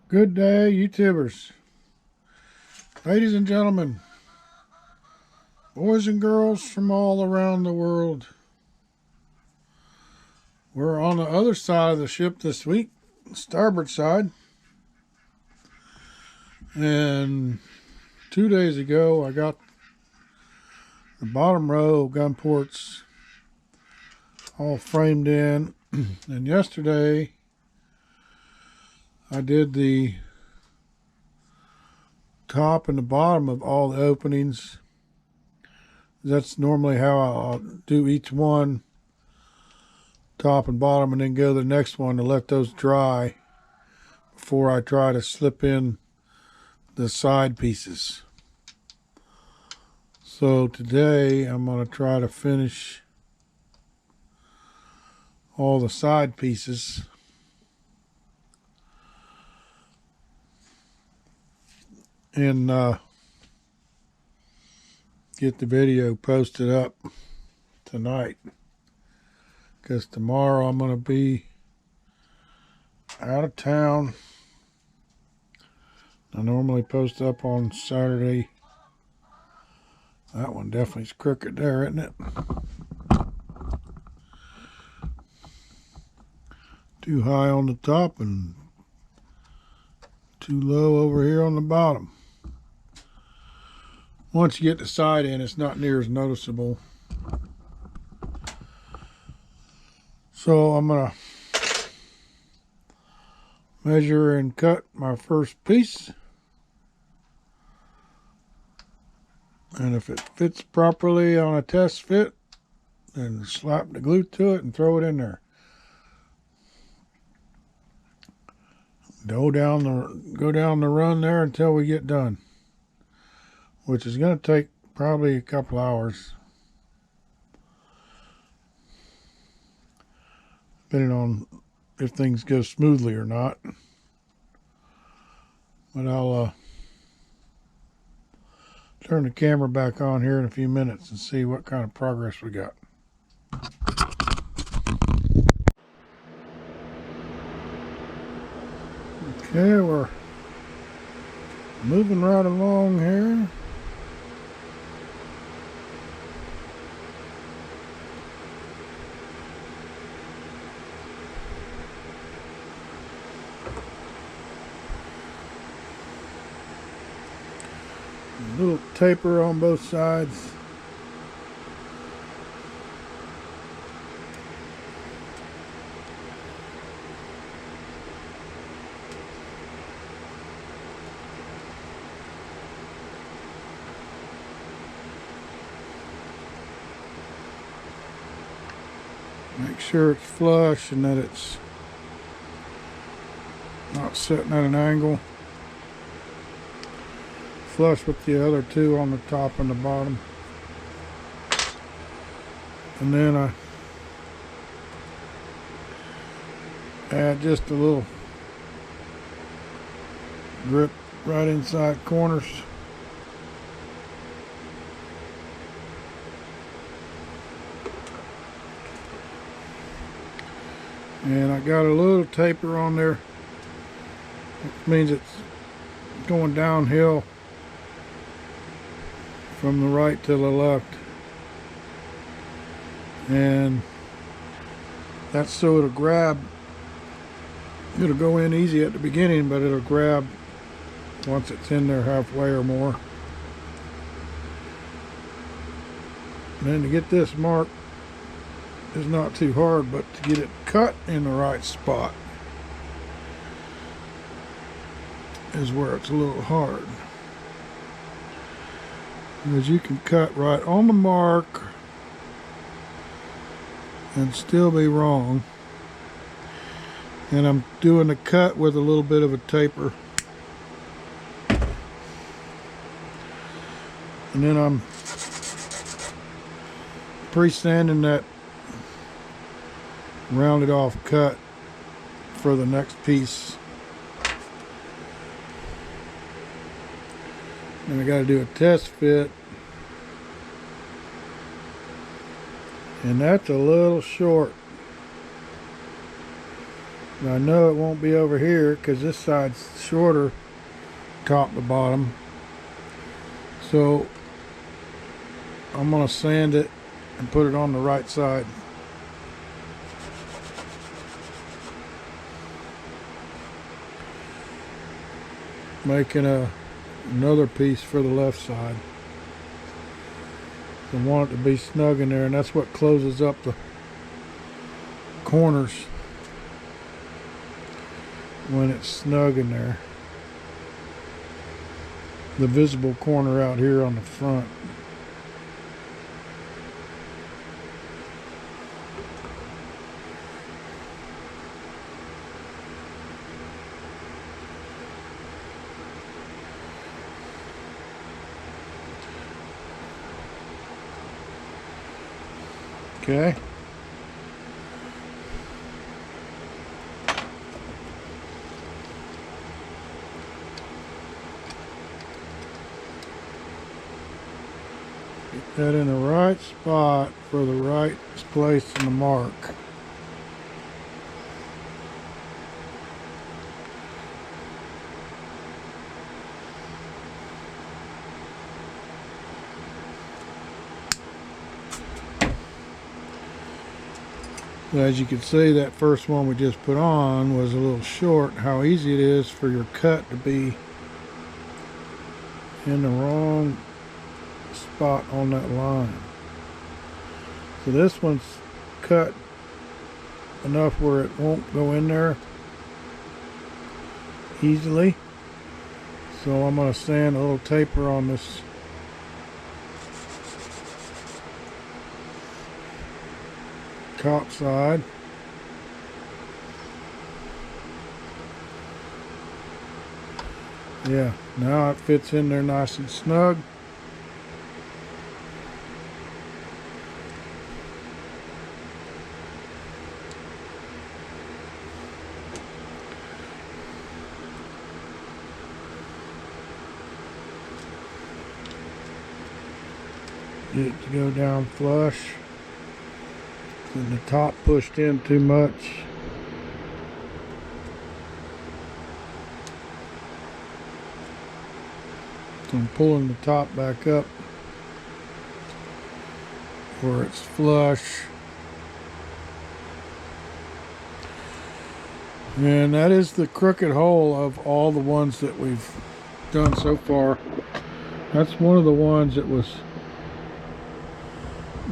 Good day, YouTubers. Ladies and gentlemen, boys and girls from all around the world. We're on the other side of the ship this week, starboard side. And 2 days ago, I got the bottom row gun ports all framed in. And yesterday, I did the top and the bottom of all the openings. That's normally how I'll do each one, top and bottom, and then go to the next one to let those dry before I try to slip in the side pieces. So today I'm going to try to finish all the side pieces and get the video posted up tonight, because tomorrow I'm going to be out of town. I normally post up on Saturday. That one definitely is crooked there, isn't it? Too high on the top and too low over here on the bottom. Once you get the side in, it's not near as noticeable. So I'm going to measure and cut my first piece. And if it fits properly on a test fit, then slap the glue to it and throw it in there. Go down the run there until we get done, which is going to take probably a couple hours, depending on if things go smoothly or not. But I'll turn the camera back on here in a few minutes and see what kind of progress we got. Okay, we're moving right along here. A little taper on both sides. Make sure it's flush and that it's not sitting at an angle. Flush with the other two on the top and the bottom. And then I add just a little grip right inside corners. And I got a little taper on there, which means it's going downhill from the right to the left. And that's so it'll grab. It'll go in easy at the beginning, but it'll grab once it's in there halfway or more. And then to get this mark is not too hard, but to get it cut in the right spot is where it's a little hard. Because you can cut right on the mark and still be wrong. And I'm doing the cut with a little bit of a taper. And then I'm pre-sanding that rounded off cut for the next piece. And I got to do a test fit, and that's a little short. And I know it won't be over here because this side's shorter top to bottom. So I'm going to sand it and put it on the right side. Making another piece for the left side. I want it to be snug in there, and that's what closes up the corners when it's snug in there. The visible corner out here on the front. Okay. Get that in the right spot for the right place in the mark. As you can see, that first one we just put on was a little short. How easy it is for your cut to be in the wrong spot on that line. So this one's cut enough where it won't go in there easily. So I'm going to sand a little taper on this top side. Yeah, now it fits in there nice and snug. Get it to go down flush. And the top pushed in too much. So I'm pulling the top back up where it's flush. And that is the crooked hole of all the ones that we've done so far. That's one of the ones that was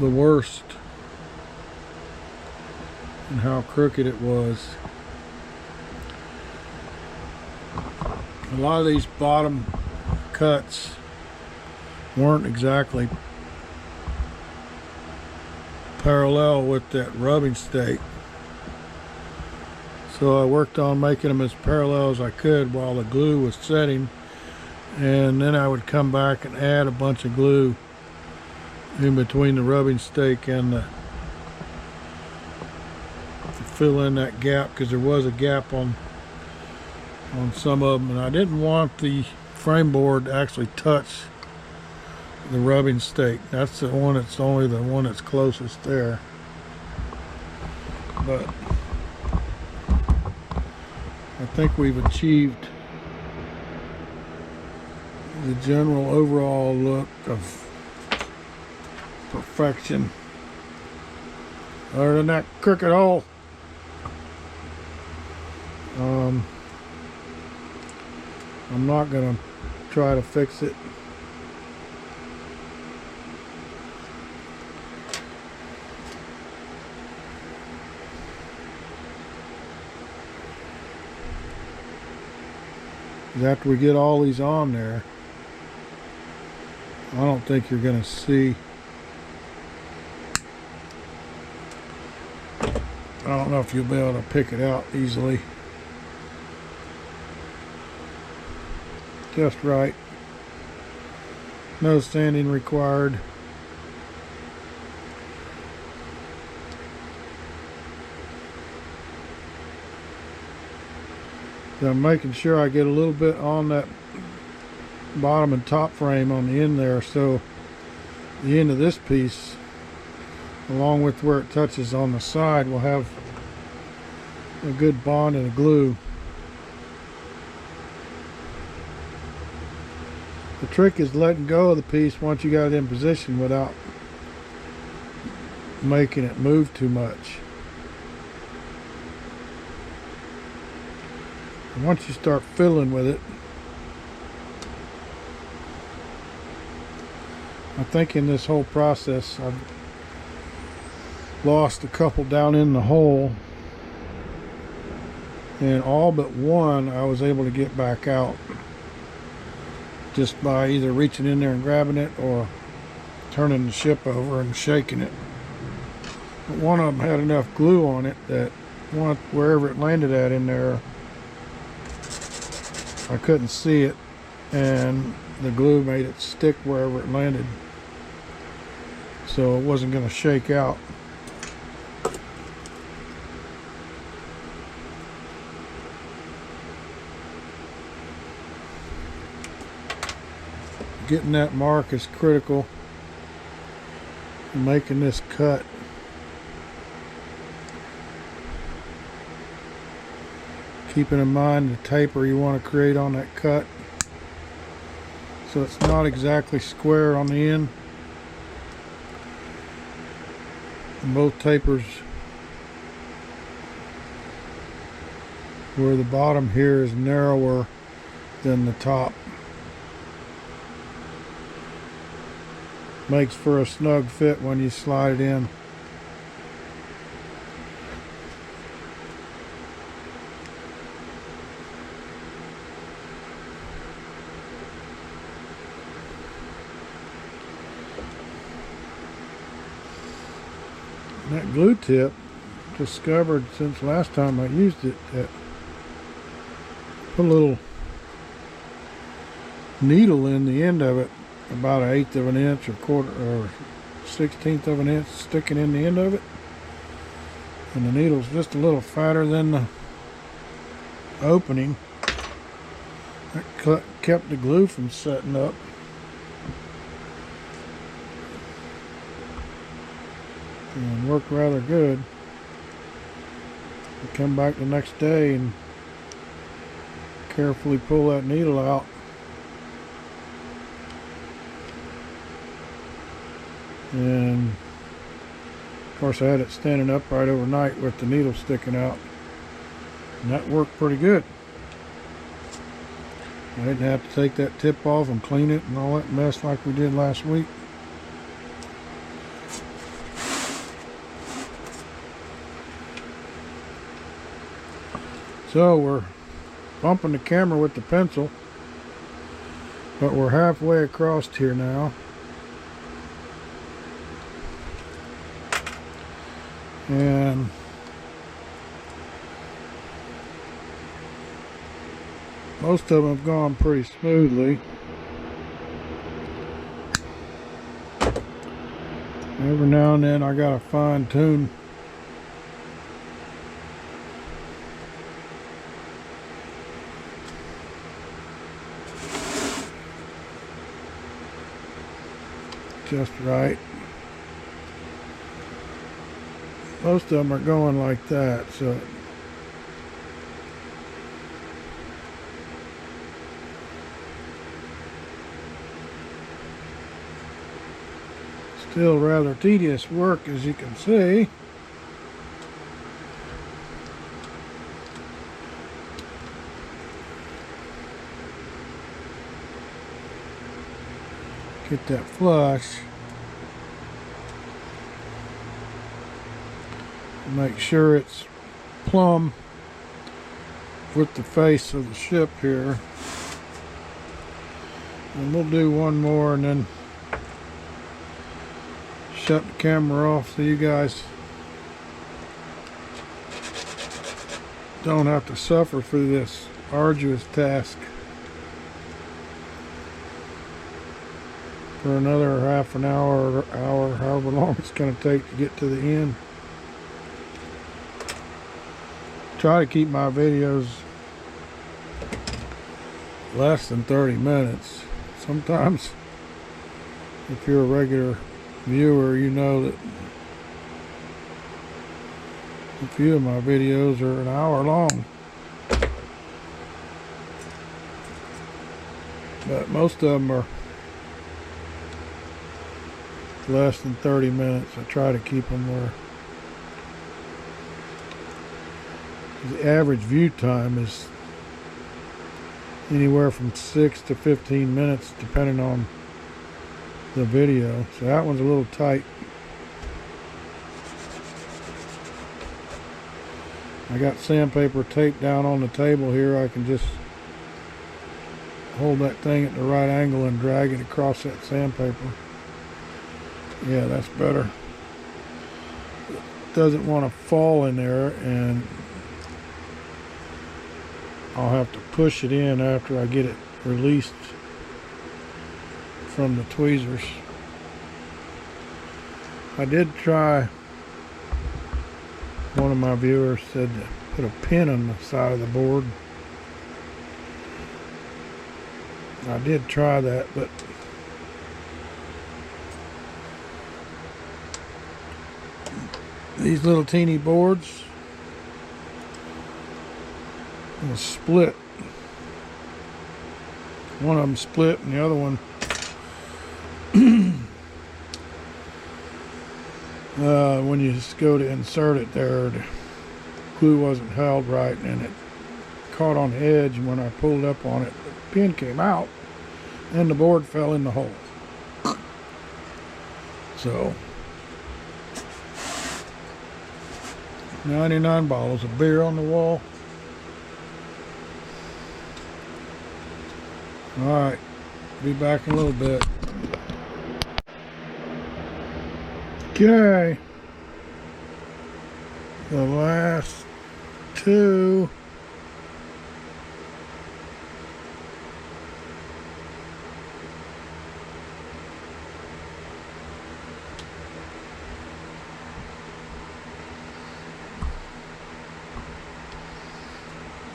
the worst and how crooked it was. A lot of these bottom cuts weren't exactly parallel with that rubbing stake, so I worked on making them as parallel as I could while the glue was setting, and then I would come back and add a bunch of glue in between the rubbing stake and the fill in that gap, because there was a gap on some of them, and I didn't want the frame board to actually touch the rubbing stake. That's the one, it's only the one that's closest there. But I think we've achieved the general overall look of perfection. Other than that crooked hole, I'm not gonna try to fix it. After we get all these on there, I don't think you're gonna see. I don't know if you'll be able to pick it out easily. Just right. No sanding required. So I'm making sure I get a little bit on that bottom and top frame on the end there, so the end of this piece, along with where it touches on the side, will have a good bond and a glue. The trick is letting go of the piece once you got it in position without making it move too much. And once you start fiddling with it, I think in this whole process I've lost a couple down in the hole, and all but one I was able to get back out just by either reaching in there and grabbing it or turning the ship over and shaking it. But one of them had enough glue on it that wherever it landed at in there, I couldn't see it, and the glue made it stick wherever it landed, so it wasn't going to shake out. Getting that mark is critical in making this cut. Keeping in mind the taper you want to create on that cut, so it's not exactly square on the end. And both tapers where the bottom here is narrower than the top. Makes for a snug fit when you slide it in. That glue tip, discovered since last time I used it, that put a little needle in the end of it, about 1/8 of an inch or 1/16 of an inch sticking in the end of it, and the needle's just a little fatter than the opening. That kept the glue from setting up. And worked rather good. I come back the next day and carefully pull that needle out. And of course I had it standing upright overnight with the needle sticking out, and that worked pretty good. I didn't have to take that tip off and clean it and all that mess like we did last week. So we're bumping the camera with the pencil, but we're halfway across here now. And most of them have gone pretty smoothly. Every now and then I gotta fine tune. Just right. Most of them are going like that, so still rather tedious work, as you can see. Get that flush. Make sure it's plumb with the face of the ship here. And we'll do one more and then shut the camera off so you guys don't have to suffer through this arduous task for another half an hour or hour, however long it's going to take to get to the end. Try to keep my videos less than 30 minutes. Sometimes, if you're a regular viewer, you know that A few of my videos are an hour long, but most of them are less than 30 minutes. I try to keep them where the average view time is anywhere from 6 to 15 minutes depending on the video. So that one's a little tight. I got sandpaper taped down on the table here. I can just hold that thing at the right angle and drag it across that sandpaper. Yeah, that's better. It doesn't want to fall in there, and I'll have to push it in after I get it released from the tweezers. I did try, one of my viewers said to put a pin on the side of the board. I did try that, but these little teeny boards will split. One of them split and the other one when you just go to insert it there, the glue wasn't held right and it caught on the edge, and when I pulled up on it, the pin came out and the board fell in the hole. So 99 bottles of beer on the wall. Alright, be back in a little bit. Okay, the last two.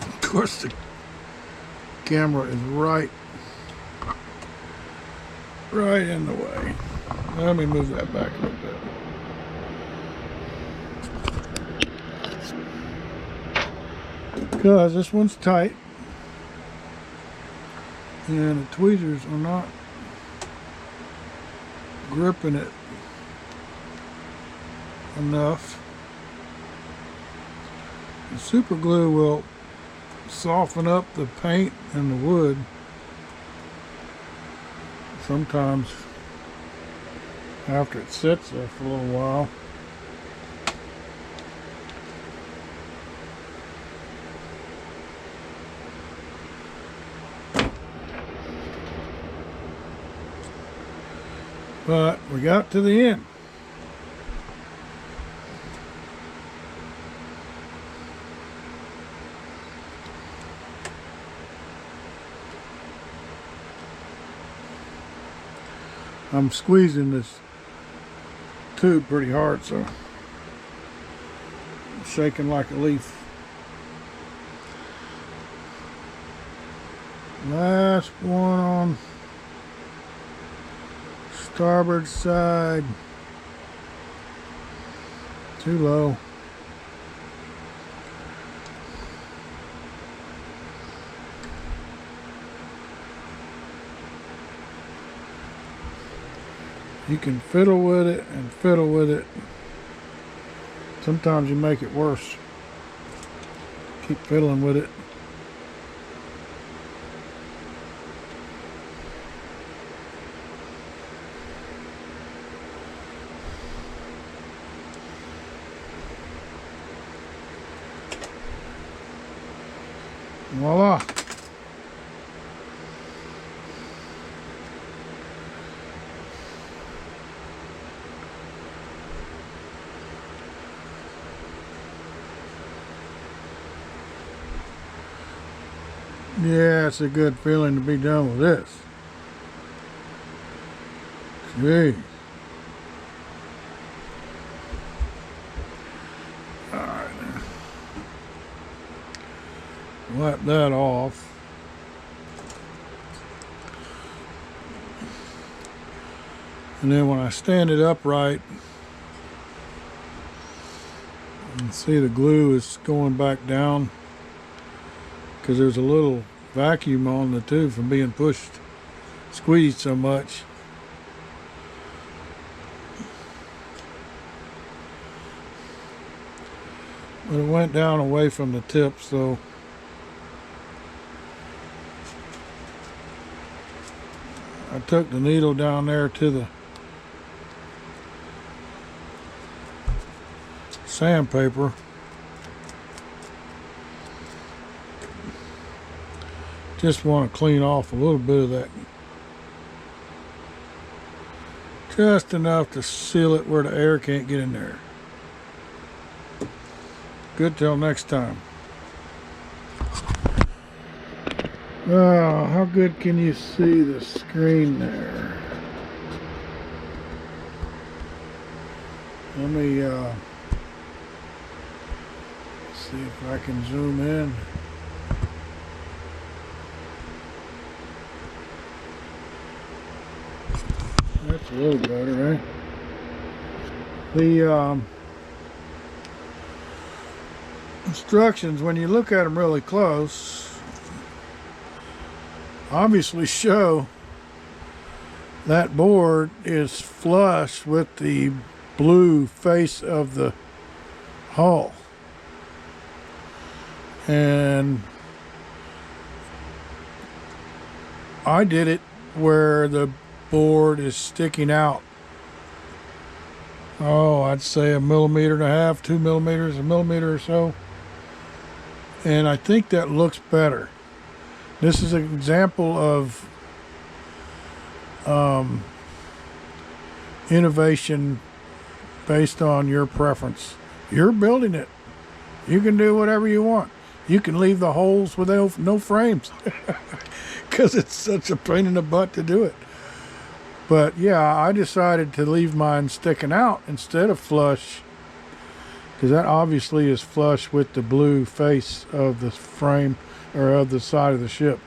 Of course, the camera is right in the way. Let me move that back a little bit. Because this one's tight and the tweezers are not gripping it enough. The super glue will soften up the paint and the wood. Sometimes after it sits there for a little while. But we got to the end. I'm squeezing this tube pretty hard, so I'm shaking like a leaf. Last one on starboard side. Too low. You can fiddle with it and fiddle with it. Sometimes you make it worse. Keep fiddling with it. Voila. Yeah, it's a good feeling to be done with this. Gee. Alright. Wipe that off. And then when I stand it upright, And see, the glue is going back down because there's a little vacuum on the tube from being pushed, squeezed so much. But it went down away from the tip, so I took the needle down there to the sandpaper. Just want to clean off a little bit of that. Just enough to seal it where the air can't get in there. Good till next time. Oh, how good can you see the screen there? Let me see if I can zoom in. That's a little better, right? The instructions, when you look at them really close, obviously show that board is flush with the blue face of the hull. And I did it where the board is sticking out, oh, I'd say 1.5 millimeters, 2 millimeters, 1 millimeter or so. And I think that looks better. This is an example of innovation based on your preference. You're building it. You can do whatever you want. You can leave the holes with no frames because it's such a pain in the butt to do it. But yeah, I decided to leave mine sticking out instead of flush, because that obviously is flush with the blue face of the frame or of the side of the ship.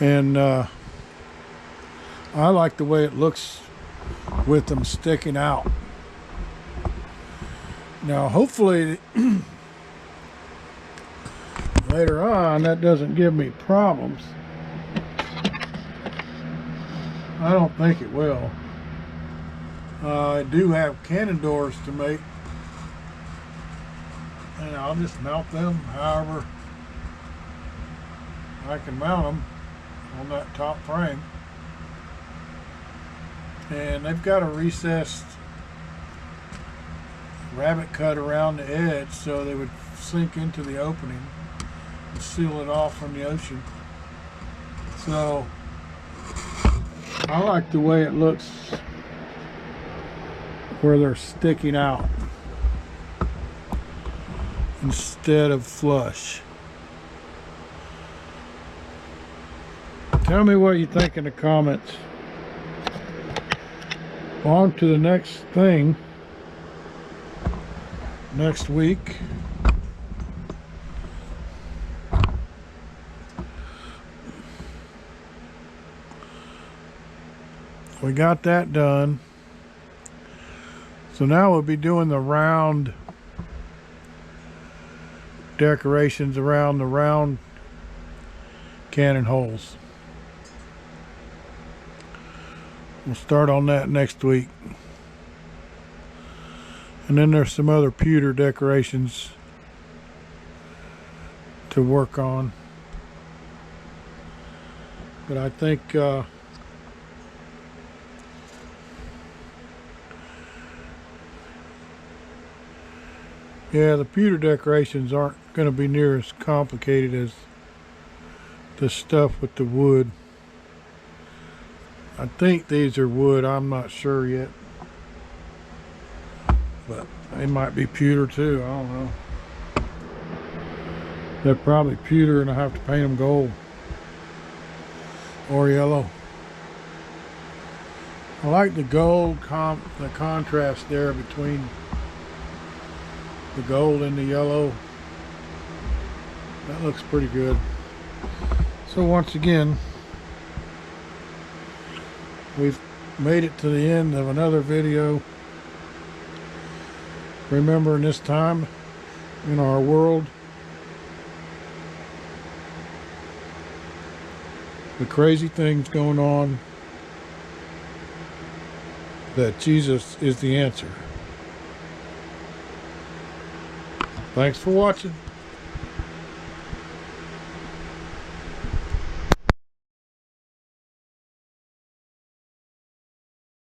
And I like the way it looks with them sticking out. Now hopefully later on that doesn't give me problems. I don't think it will. I do have cannon doors to make, and I'll just mount them however I can mount them on that top frame. And they've got a recessed rabbet cut around the edge so they would sink into the opening and seal it off from the ocean. So I like the way it looks where they're sticking out instead of flush. Tell me what you think in the comments. On to the next thing next week. We got that done. So now we'll be doing the round decorations around the round cannon holes. We'll start on that next week. And then there's some other pewter decorations to work on. But I think yeah, the pewter decorations aren't going to be near as complicated as the stuff with the wood. I think these are wood, I'm not sure yet. But they might be pewter too, I don't know. They're probably pewter and I have to paint them gold or yellow. I like the gold, the contrast there between the gold and the yellow. That looks pretty good. So once again, we've made it to the end of another video. Remember, in this time in our world, the crazy things going on, that Jesus is the answer. Thanks for watching.